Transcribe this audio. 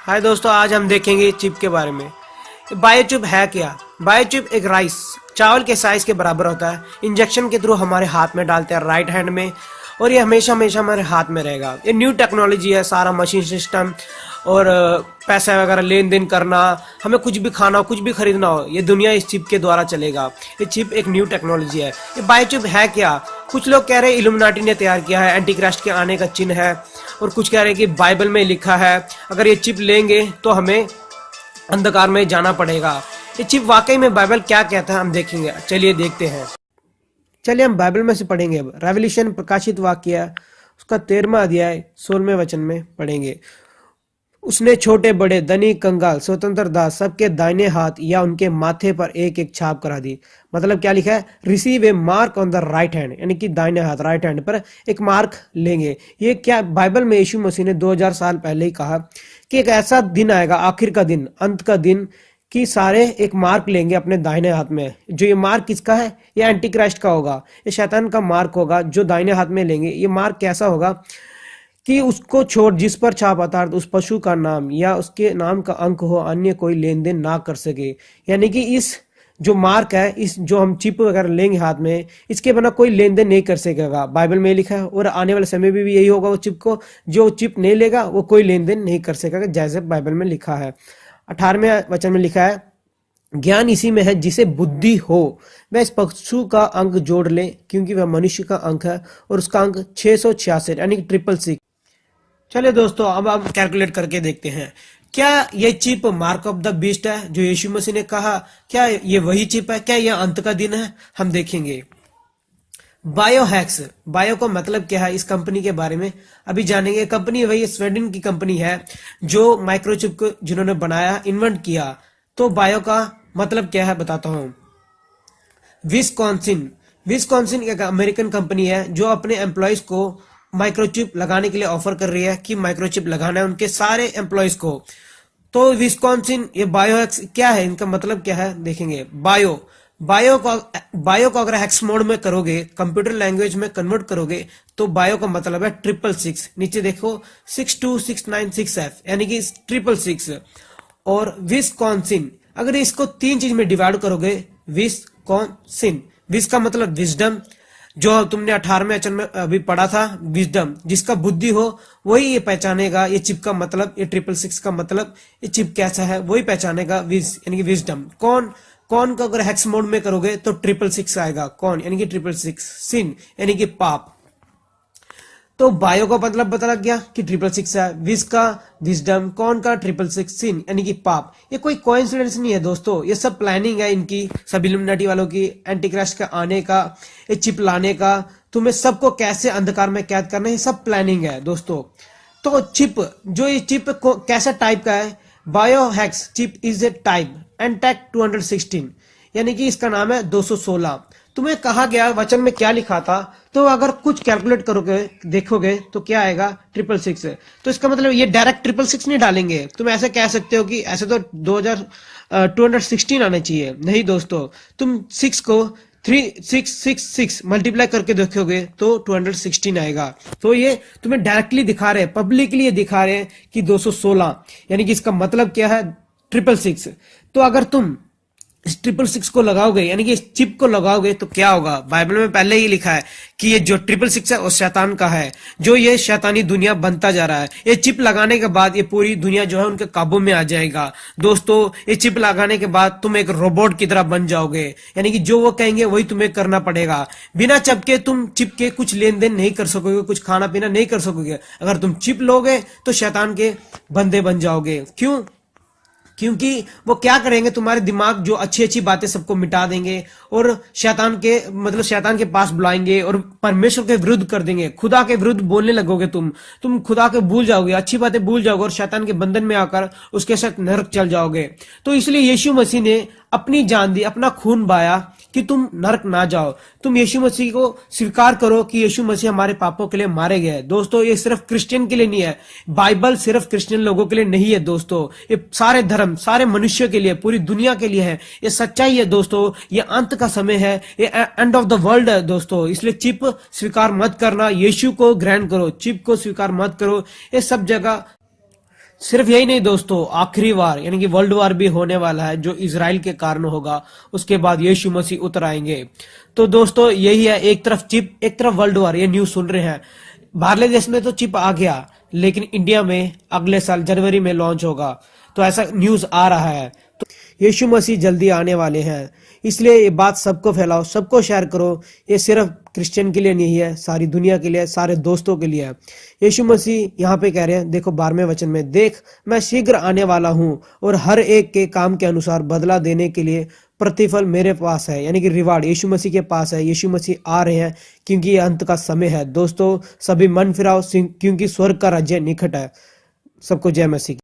हाय दोस्तों, आज हम देखेंगे चिप के बारे में। बायोचिप है क्या? बायोचिप एक राइस चावल के साइज के बराबर होता है। इंजेक्शन के थ्रू हमारे हाथ में डालते हैं राइट हैंड में, और ये हमेशा हमेशा हमारे हाथ में रहेगा। ये न्यू टेक्नोलॉजी है, सारा मशीन सिस्टम और पैसा वगैरह लेन देन करना, हमें कुछ भी खाना हो, कुछ भी खरीदना हो, ये दुनिया इस चिप के द्वारा चलेगा। ये चिप एक न्यू टेक्नोलॉजी है। ये बायोचिप है क्या? कुछ लोग कह रहे हैं इल्यूमिनाटी ने तैयार किया है, एंटी क्राइस्ट के आने का चिन्ह है, और कुछ कह रहे हैं कि बाइबल में लिखा है अगर ये चिप लेंगे तो हमें अंधकार में जाना पड़ेगा। ये चिप वाकई में बाइबल क्या कहता है हम देखेंगे। चलिए देखते हैं। चलिए हम बाइबल में से पढ़ेंगे। अब रेवल्यूशन प्रकाशित वाक्य उसका 13वां अध्याय 16वें वचन में पढ़ेंगे। उसने छोटे बड़े धनी कंगाल स्वतंत्र दास सबके दाहिने हाथ या उनके माथे पर एक एक छाप करा दी। मतलब क्या लिखा है? Receive A mark on the right hand, यानी कि दाहिने हाथ राइट हैंड पर एक मार्क लेंगे। ये क्या बाइबल में यीशु मसीह ने 2000 साल पहले ही कहा कि एक ऐसा दिन आएगा, आखिर का दिन, अंत का दिन, कि सारे एक मार्क लेंगे अपने दाहिने हाथ में। जो ये मार्क किसका है? ये एंटी क्राइस्ट का होगा, ये शैतान का मार्क होगा जो दाहिने हाथ में लेंगे। ये मार्क कैसा होगा कि उसको छोड़ जिस पर छाप अर्थात उस पशु का नाम या उसके नाम का अंक हो, अन्य कोई लेन देन ना कर सके। यानी कि इस जो मार्क है, इस जो हम चिप वगैरह लेंगे हाथ में, इसके बिना कोई लेन देन नहीं कर सकेगा। बाइबल में लिखा है, और आने वाले समय में भी यही होगा। वो चिप को जो चिप नहीं लेगा वो कोई लेन देन नहीं कर सकेगा, जैसे बाइबल में लिखा है। 18वें वचन में लिखा है, ज्ञान इसी में है जिसे बुद्धि हो वह इस पशु का अंक जोड़ ले, क्योंकि वह मनुष्य का अंक है और उसका अंक 666 यानी कि 666। चलिए दोस्तों, अब हम कैलकुलेट करके देखते हैं। क्या ये chip mark of the beast है जो यीशु मसीह ने कहा? क्या ये वही चिप है? क्या यह अंत का दिन है? हम देखेंगे। बायोहैक्स, बायो का मतलब क्या है, इस कंपनी के बारे में अभी जानेंगे। कंपनी वही स्वीडन की कंपनी है जो माइक्रोचिप को जिन्होंने बनाया, इन्वेंट किया। तो बायो का मतलब क्या है बताता हूं। विस्कॉन्सिन, विस्कॉन्सिन एक अमेरिकन कंपनी है जो अपने एम्प्लॉयज को माइक्रोचिप लगाने के लिए ऑफर कर रही है कि माइक्रोचिप लगाना है उनके सारे एम्प्लॉयज को। तो विस्कॉन्सिन, ये बायोहैक्स क्या है, इनका मतलब क्या है देखेंगे। बायो को अगर हेक्स मोड में करोगे, कंप्यूटर लैंग्वेज में कन्वर्ट करोगे, तो बायो का मतलब है 666। नीचे देखो 62696F यानी कि 666। और विस्कॉन्सिन, अगर इसको 3 चीज में डिवाइड करोगे, विस्कॉन्सिन, विस का मतलब विजडम, जो तुमने 18वें वचन में अभी पढ़ा था, विजडम, जिसका बुद्धि हो वही ये पहचानेगा। ये चिप का मतलब, ये 666 का मतलब, ये चिप कैसा है वही पहचानेगा। विज यानी कि विजडम। कौन को अगर हेक्स मोड में करोगे तो 666 आएगा। कौन यानी कि 666। सिन यानी कि पाप। तो बायो का मतलब पता लग गया कि 666 है, विज का विजडम, कौन का 666, सिन यानी कि पाप। ये कोई कोइंसिडेंस नहीं है दोस्तों, ये सब प्लानिंग है इनकी, सब इल्यूमिनाटी वालों की, एंटी क्राइस्ट का आने का, ये चिप लाने का, तुम्हें सबको कैसे अंधकार में कैद करना है, सब प्लानिंग है दोस्तों। तो चिप, जो ये चिप कैसा टाइप का है, biohacks chip is a type NTAG 216, यानी कि इसका नाम है 216। तुम्हें कहा गया वचन में क्या लिखा था, तो अगर कुछ कैलकुलेट करोगे देखोगे तो क्या आएगा 666। तो इसका मतलब ये डायरेक्ट 666 नहीं डालेंगे। तुम ऐसे कह सकते हो कि ऐसे तो 216 आना चाहिए। नहीं दोस्तों, तुम 6 को 3666 मल्टीप्लाई करके देखोगे तो 216 आएगा। तो ये तुम्हें डायरेक्टली दिखा रहे हैं, पब्लिकली ये दिखा रहे हैं कि 216, यानी कि इसका मतलब क्या है 666। तो अगर तुम इस 666 को लगाओगे, यानी कि इस चिप को लगाओगे, तो क्या होगा? बाइबल में पहले ही लिखा है कि ये जो 666 है वो शैतान का है, जो ये शैतानी दुनिया बनता जा रहा है। ये चिप लगाने के बाद ये पूरी दुनिया जो है उनके काबू में आ जाएगा। दोस्तों, ये चिप लगाने के बाद तुम एक रोबोट की तरह बन जाओगे, यानी कि जो वो कहेंगे वही तुम्हें करना पड़ेगा। बिना चिप तुम चिप के कुछ लेन देन नहीं कर सकोगे, कुछ खाना पीना नहीं कर सकोगे। अगर तुम चिप लोगे तो शैतान के बंदे बन जाओगे। क्यों? क्योंकि वो क्या करेंगे, तुम्हारे दिमाग जो अच्छी अच्छी बातें सबको मिटा देंगे और शैतान के पास बुलाएंगे और परमेश्वर के विरुद्ध कर देंगे। खुदा के विरुद्ध बोलने लगोगे, तुम खुदा के भूल जाओगे, अच्छी बातें भूल जाओगे और शैतान के बंधन में आकर उसके साथ नरक चल जाओगे। तो इसलिए यीशु मसीह ने अपनी जान दी, अपना खून बहाया कि तुम नरक ना जाओ। तुम यीशु मसीह को स्वीकार करो कि यीशु मसीह हमारे पापों के लिए मारे गए। दोस्तों, ये सिर्फ क्रिश्चियन के लिए नहीं है, बाइबल सिर्फ क्रिश्चियन लोगों के लिए नहीं है दोस्तों, ये सारे धर्म, सारे मनुष्य के लिए, पूरी दुनिया के लिए है। ये सच्चाई है दोस्तों, ये अंत का समय है, ये एंड ऑफ द वर्ल्ड है दोस्तों। इसलिए चिप स्वीकार मत करना, यीशु को ग्रहण करो, चिप को स्वीकार मत करो। ये सब जगह सिर्फ यही नहीं दोस्तों, आखिरी वार यानी कि वर्ल्ड वार भी होने वाला है, जो इजराइल के कारण होगा। उसके बाद यीशु मसीह उतर आएंगे। तो दोस्तों यही है, एक तरफ चिप, एक तरफ वर्ल्ड वार, ये न्यूज सुन रहे हैं। बाहरले देश में तो चिप आ गया, लेकिन इंडिया में अगले साल जनवरी में लॉन्च होगा, तो ऐसा न्यूज आ रहा है। तो यीशु मसीह जल्दी आने वाले हैं, इसलिए ये बात सबको फैलाओ, सबको शेयर करो। ये सिर्फ क्रिश्चियन के लिए नहीं है, सारी दुनिया के लिए, सारे दोस्तों के लिए है। यीशु मसीह यहाँ पे कह रहे हैं, देखो 12वें वचन में, देख मैं शीघ्र आने वाला हूँ और हर एक के काम के अनुसार बदला देने के लिए प्रतिफल मेरे पास है, यानी कि रिवार्ड यीशु मसीह के पास है। यीशु मसीह आ रहे हैं क्योंकि ये अंत का समय है। दोस्तों सभी मन फिराओ, क्योंकि स्वर्ग का राज्य निकट है। सबको जय मसीह।